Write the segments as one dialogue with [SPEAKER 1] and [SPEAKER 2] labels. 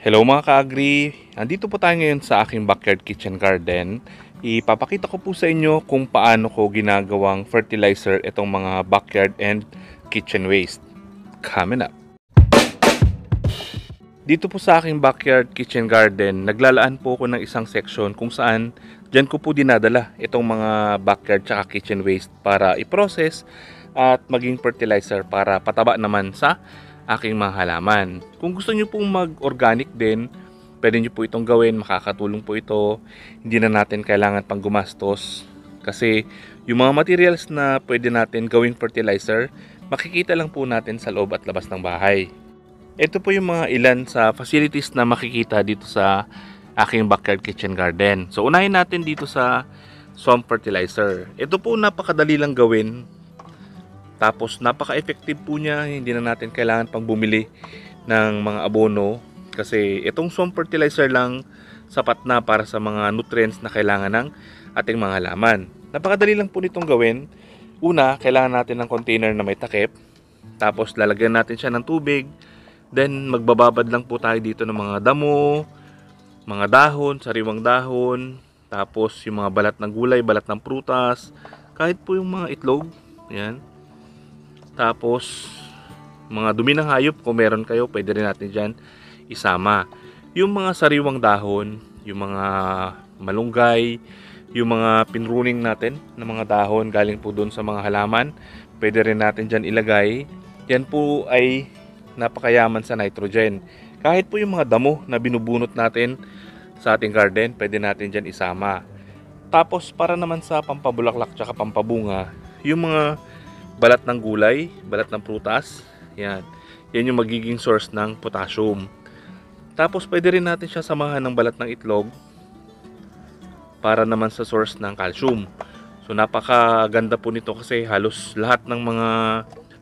[SPEAKER 1] Hello mga ka-agri, andito po tayo ngayon sa aking backyard kitchen garden. Ipapakita ko po sa inyo kung paano ko ginagawang fertilizer itong mga backyard and kitchen waste. Coming up. Dito po sa aking backyard kitchen garden, naglalaan po ako ng isang section kung saan dyan ko po dinadala itong mga backyard tsaka kitchen waste para i-process at maging fertilizer para pataba naman sa aking mga halaman. Kung gusto nyo pong mag-organic din, pwede nyo po itong gawin, makakatulong po ito. Hindi na natin kailangan pang gumastos kasi yung mga materials na pwede natin gawing fertilizer, makikita lang po natin sa loob at labas ng bahay. Ito po yung mga ilan sa facilities na makikita dito sa aking backyard kitchen garden. So unahin natin dito sa swamp fertilizer. Ito po napakadali lang gawin. Tapos napaka-effective po niya, hindi na natin kailangan pang bumili ng mga abono kasi itong swamp fertilizer lang sapat na para sa mga nutrients na kailangan ng ating mga halaman. Napakadali lang po nitong gawin. Una, kailangan natin ng container na may takip. Tapos lalagyan natin siya ng tubig. Then magbababad lang po tayo dito ng mga damo, mga dahon, sariwang dahon. Tapos yung mga balat ng gulay, balat ng prutas, kahit po yung mga itlog. Yan. Tapos, mga dumi ng hayop, kung meron kayo, pwede rin natin dyan isama. Yung mga sariwang dahon, yung mga malunggay, yung mga pinruning natin na mga dahon galing po doon sa mga halaman, pwede rin natin dyan ilagay. Yan po ay napakayaman sa nitrogen. Kahit po yung mga damo na binubunot natin sa ating garden, pwede natin dyan isama. Tapos, para naman sa pampabulaklak tsaka pampabunga, yung mga balat ng gulay, balat ng prutas, yan. Yan yung magiging source ng potassium. Tapos pwede rin natin siya samahan ng balat ng itlog para naman sa source ng calcium. So napakaganda po nito kasi halos lahat ng mga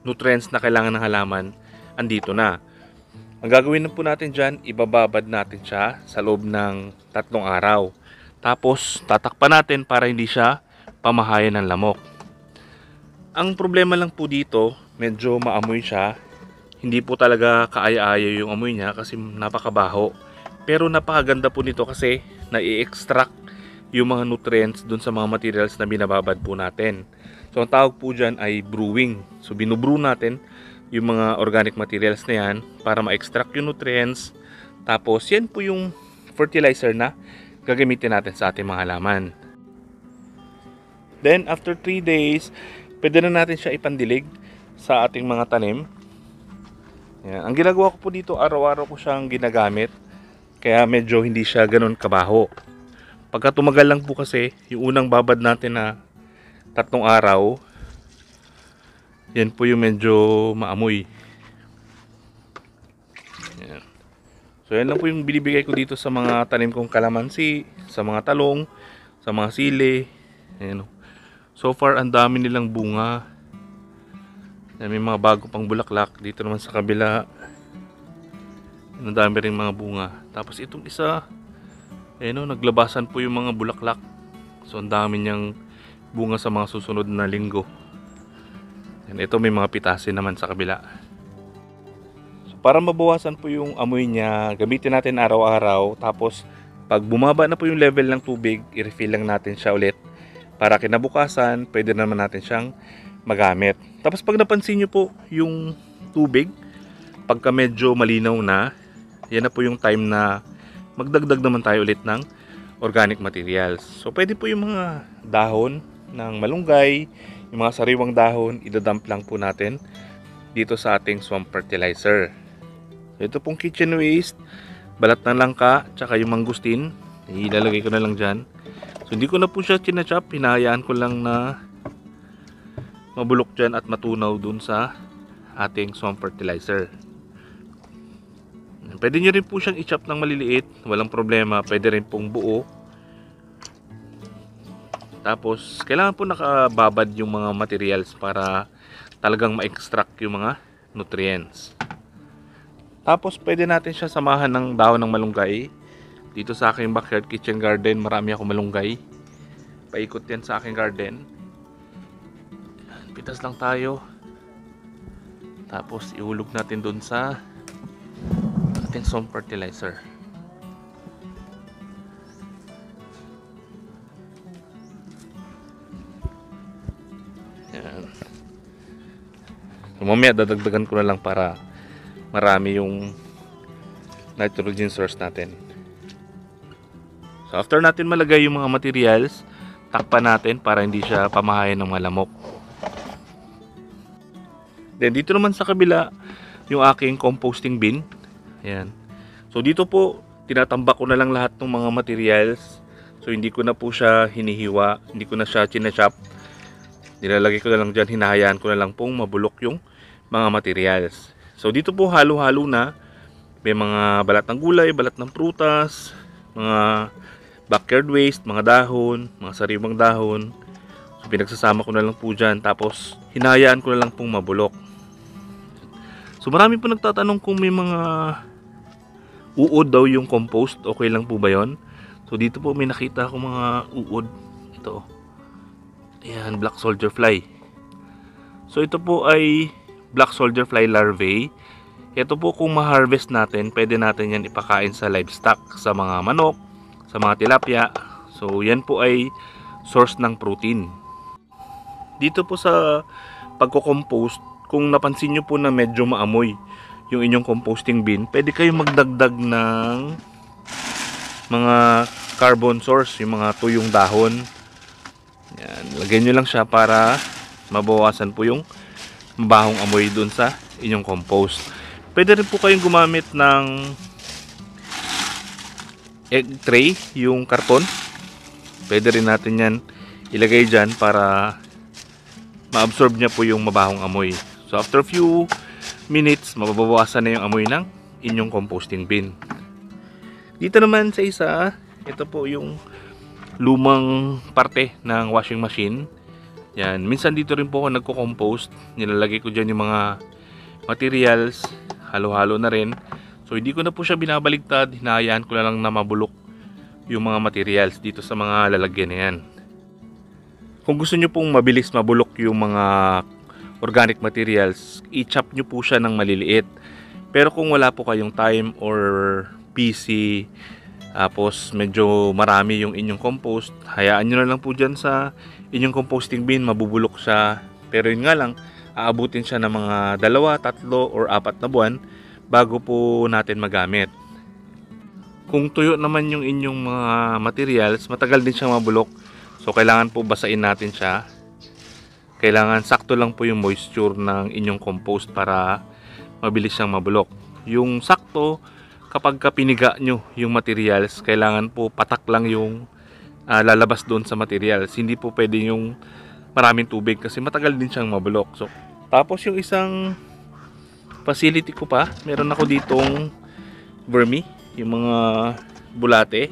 [SPEAKER 1] nutrients na kailangan ng halaman andito na. Ang gagawin na po natin dyan, ibababad natin siya sa loob ng 3 araw. Tapos tatakpan natin para hindi siya pamahayan ng lamok. Ang problema lang po dito, medyo maamoy siya. Hindi po talaga kaaya-aya yung amoy niya kasi napakabaho. Pero napakaganda po nito kasi nai-extract yung mga nutrients dun sa mga materials na binababad po natin. So ang tawag po dyan ay brewing. So binubrew natin yung mga organic materials na yan para ma-extract yung nutrients. Tapos yan po yung fertilizer na gagamitin natin sa ating mga halaman. Then after 3 days, pwede na natin siya ipandilig sa ating mga tanim. Yan. Ang ginagawa ko po dito, araw-araw ko siyang ginagamit. Kaya medyo hindi siya ganun kabaho. Pagka tumagal lang po kasi, yung unang babad natin na 3 araw, yan po yung medyo maamoy. Yan. So yan lang po yung binibigay ko dito sa mga tanim kong kalamansi, sa mga talong, sa mga sili. Yan. So far, ang dami nilang bunga. May mga bago pang bulaklak. Dito naman sa kabila, ang dami rin mga bunga. Tapos itong isa, naglabasan po yung mga bulaklak. So ang dami niyang bunga sa mga susunod na linggo. And ito may mga pitasin naman sa kabila. So para mabawasan po yung amoy niya, gamitin natin araw-araw. Tapos pag bumaba na po yung level ng tubig, i-refill lang natin siya ulit. Para kinabukasan, pwede naman natin siyang magamit. Tapos pag napansin nyo po yung tubig, pagka medyo malinaw na, yan na po yung time na magdagdag naman tayo ulit ng organic materials. So pwede po yung mga dahon ng malunggay, yung mga sariwang dahon, idadump lang po natin dito sa ating swamp fertilizer. So, ito pong kitchen waste, balat ng langka, tsaka yung mangustin, ilalagay ko na lang dyan. So hindi ko na po siya chinachop, hinahayaan ko lang na mabulok dyan at matunaw dun sa ating swamp fertilizer. Pwede nyo rin po siyang i-chop ng maliliit, walang problema, pwede rin pong buo. Tapos kailangan po nakababad yung mga materials para talagang ma-extract yung mga nutrients. Tapos pwede natin siya samahan ng dahon ng malunggay. Dito sa aking backyard kitchen garden, marami akong malunggay. Paikot yan sa aking garden. Pitas lang tayo. Tapos ihulog natin dun sa ating swamp fertilizer. So mamaya dadagdagan ko na lang para marami yung nitrogen source natin. So after natin malagay yung mga materials, takpan natin para hindi siya pamahayan ng malamok. Then dito naman sa kabila, yung aking composting bin. Ayan. So dito po, tinatambak ko na lang lahat ng mga materials. So hindi ko na po siya hinihiwa, hindi ko na siya chinachop. Nilalagay ko na lang dyan, hinahayaan ko na lang pong mabulok yung mga materials. So dito po halo-halo na. May mga balat ng gulay, balat ng prutas, mga backyard waste, mga dahon, mga sariwang dahon. So pinagsasama ko na lang po dyan. Tapos hinahayaan ko na lang pong mabulok. So marami po nagtatanong kung may mga uod daw yung compost. Okay lang po ba yun? So dito po may nakita akong mga uod. Ito. Ayan, black soldier fly. So ito po ay black soldier fly larvae. Ito po kung ma-harvest natin, pwede natin yan ipakain sa livestock, sa mga manok, sa mga tilapia. So yan po ay source ng protein. Dito po sa pagko-compost, kung napansin nyo po na medyo maamoy yung inyong composting bin, pwede kayong magdagdag ng mga carbon source, yung mga tuyong dahon. Yan, lagyan nyo lang siya para mabawasan po yung mabahong amoy dun sa inyong compost. Pwede rin po kayong gumamit ng egg tray, yung karton. Pwede rin natin yan ilagay dyan para ma-absorb niya po yung mabahong amoy. So after a few minutes, mababawasan na yung amoy ng inyong composting bin. Dito naman sa isa, ito po yung lumang parte ng washing machine. Yan, minsan dito rin po ako nagko-compost. Nilalagay ko dyan yung mga materials, halo-halo na rin. So hindi ko na po siya binabaligtad, hinahayaan ko na lang na mabulok yung mga materials dito sa mga lalagyan na yan. Kung gusto nyo pong mabilis mabulok yung mga organic materials, i-chop nyo po siya ng maliliit. Pero kung wala po kayong time or busy, tapos medyo marami yung inyong compost, hayaan nyo na lang po dyan sa inyong composting bin, mabubulok siya. Pero yun nga lang, aabutin siya ng mga 2, 3 or 4 na buwan bago po natin magamit. Kung tuyo naman yung inyong mga materials, matagal din siyang mabulok. So kailangan po basain natin siya. Kailangan sakto lang po yung moisture ng inyong compost para mabilis siyang mabulok. Yung sakto, kapag piniga nyo yung materials, kailangan po patak lang yung lalabas doon sa materials. Hindi po pwede yung maraming tubig kasi matagal din siyang mabulok. So, tapos yung isang facility ko pa, meron ako ditong vermi, yung mga bulate.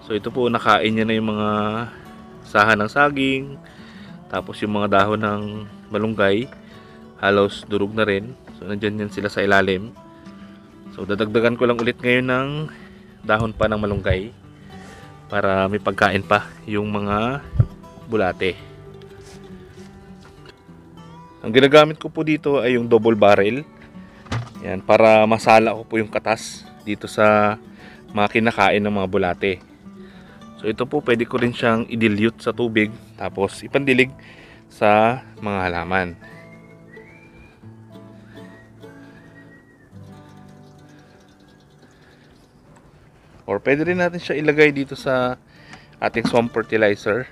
[SPEAKER 1] So ito po, nakain niya na yung mga sahan ng saging, tapos yung mga dahon ng malunggay, halos durog na rin. So nandyan yan sila sa ilalim. So dadagdagan ko lang ulit ngayon ng dahon pa ng malunggay para may pagkain pa yung mga bulate. Ang ginagamit ko po dito ay yung double barrel. Yan, para masala ko po yung katas dito sa mga kinakain ng mga bulate. So ito po, pwede ko rin siyang i-dilute sa tubig tapos ipandilig sa mga halaman. Or pwede rin natin siya ilagay dito sa ating swamp fertilizer.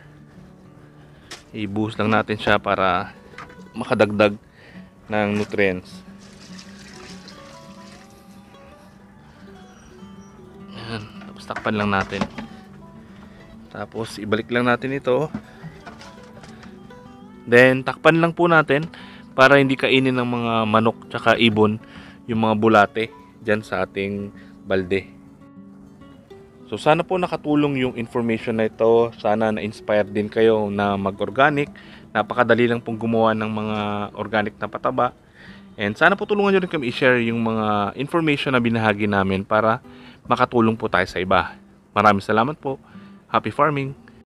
[SPEAKER 1] I-boost lang natin siya para makadagdag ng nutrients. Ayan, tapos takpan lang natin. Tapos ibalik lang natin ito. Then takpan lang po natin para hindi kainin ng mga manok tsaka ibon yung mga bulate dyan sa ating balde. So sana po nakatulong yung information na ito. Sana na-inspire din kayo na mag-organic. Napakadali lang pong gumawa ng mga organic na pataba. And sana po tulungan nyo rin kami i-share yung mga information na binahagi namin para makatulong po tayo sa iba. Maraming salamat po. Happy farming!